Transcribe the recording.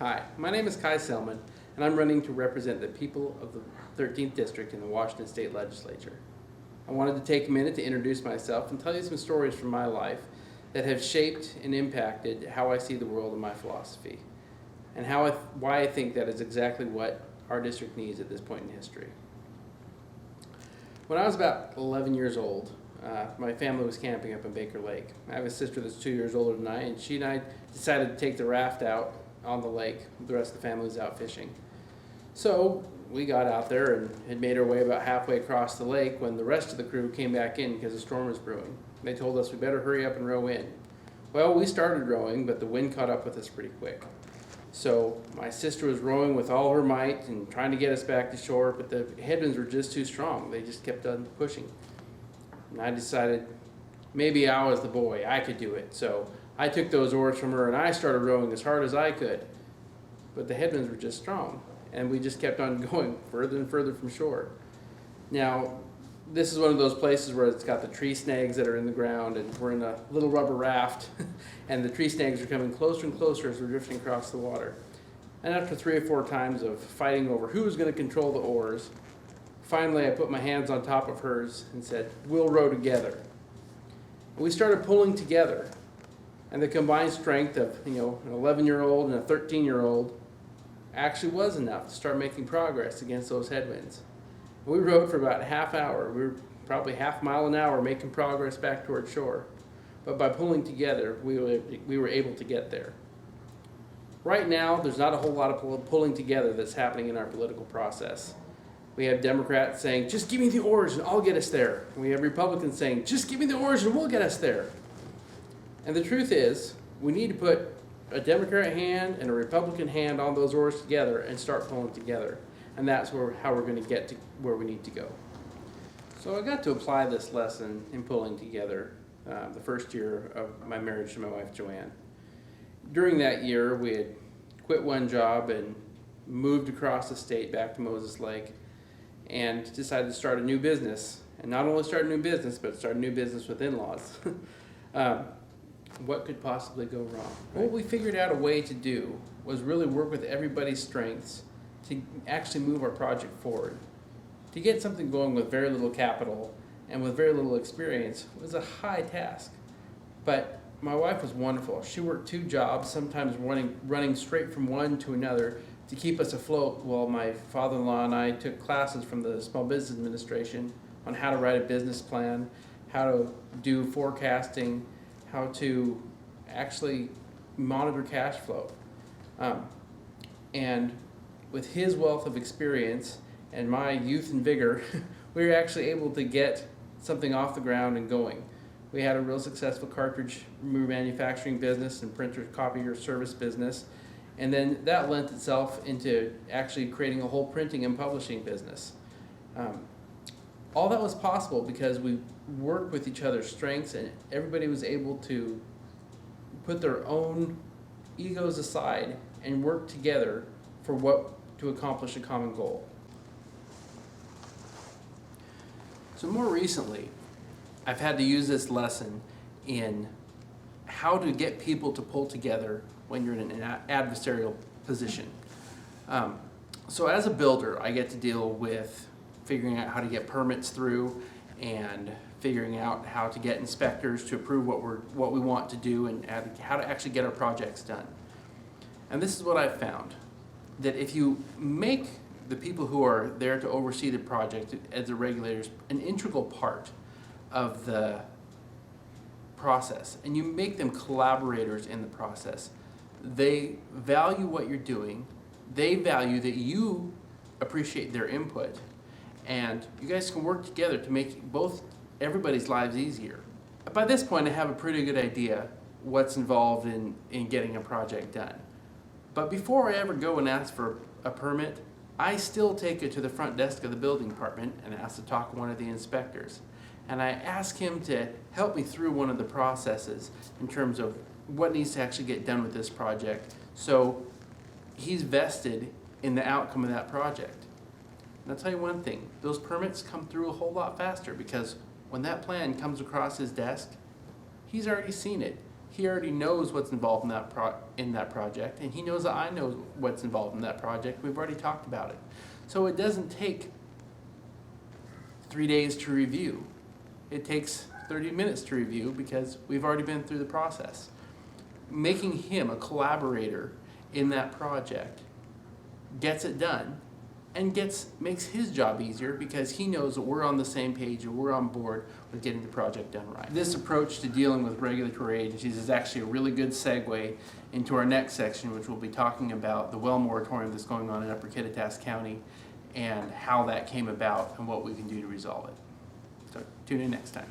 Hi, my name is Kaj Selmann, and I'm running to represent the people of the 13th District in the Washington State Legislature. I wanted to take a minute to introduce myself and tell you some stories from my life that have shaped and impacted how I see the world and my philosophy, and why I think that is exactly what our district needs at this point in history. When I was about 11 years old, my family was camping up in Baker Lake. I have a sister that's 2 years older than I, and she and I decided to take the raft out on the lake. The rest of the family was out fishing. So we got out there and had made our way about halfway across the lake when the rest of the crew came back in because a storm was brewing. They told us we better hurry up and row in. Well, we started rowing, but the wind caught up with us pretty quick. So my sister was rowing with all her might and trying to get us back to shore, but the headwinds were just too strong. They just kept on pushing. And I decided maybe I was the boy. I could do it. So I took those oars from her and I started rowing as hard as I could. But the headwinds were just strong, and we just kept on going further and further from shore. Now, this is one of those places where it's got the tree snags that are in the ground, and we're in a little rubber raft, and the tree snags are coming closer and closer as we're drifting across the water. And after 3 or 4 times of fighting over who was going to control the oars, finally I put my hands on top of hers and said, "We'll row together." And we started pulling together. And the combined strength of, an 11-year-old and a 13-year-old actually was enough to start making progress against those headwinds. We rowed for about a half hour. We were probably half mile an hour making progress back toward shore. But by pulling together, we were able to get there. Right now, there's not a whole lot of pulling together that's happening in our political process. We have Democrats saying, "Just give me the oars and I'll get us there." And we have Republicans saying, "Just give me the oars and we'll get us there." And the truth is, we need to put a Democrat hand and a Republican hand on those oars together and start pulling together. And that's how we're going to get to where we need to go. So I got to apply this lesson in pulling together the first year of my marriage to my wife, Joanne. During that year, we had quit one job and moved across the state back to Moses Lake and decided to start a new business. And not only start a new business, but start a new business with in-laws. What could possibly go wrong? Right? What we figured out a way to do was really work with everybody's strengths to actually move our project forward. To get something going with very little capital and with very little experience was a high task. But my wife was wonderful. She worked 2 jobs, sometimes running straight from one to another to keep us afloat while my father-in-law and I took classes from the Small Business Administration on how to write a business plan, how to do forecasting, how to actually monitor cash flow. And with his wealth of experience and my youth and vigor, we were actually able to get something off the ground and going. We had a real successful cartridge manufacturing business and printer copier service business, and then that lent itself into actually creating a whole printing and publishing business. All that was possible because we worked with each other's strengths, and everybody was able to put their own egos aside and work together to accomplish a common goal. So more recently, I've had to use this lesson in how to get people to pull together when you're in an adversarial position. So as a builder, I get to deal with figuring out how to get permits through and figuring out how to get inspectors to approve what we want to do and how to actually get our projects done. And this is what I've found, that if you make the people who are there to oversee the project as the regulators an integral part of the process, and you make them collaborators in the process, they value what you're doing, they value that you appreciate their input, and you guys can work together to make everybody's lives easier. By this point, I have a pretty good idea what's involved in getting a project done. But before I ever go and ask for a permit, I still take it to the front desk of the building department and ask to talk to one of the inspectors. And I ask him to help me through one of the processes in terms of what needs to actually get done with this project. So he's vested in the outcome of that project. And I'll tell you one thing, those permits come through a whole lot faster because when that plan comes across his desk, he's already seen it. he already knows what's involved in that project, and he knows that I know what's involved in that project. We've already talked about it. So it doesn't take 3 days to review. It takes 30 minutes to review because we've already been through the process. Making him a collaborator in that project gets it done and makes his job easier because he knows that we're on the same page and we're on board with getting the project done right. This approach to dealing with regulatory agencies is actually a really good segue into our next section, which we'll be talking about the well moratorium that's going on in Upper Kittitas County and how that came about and what we can do to resolve it. So tune in next time.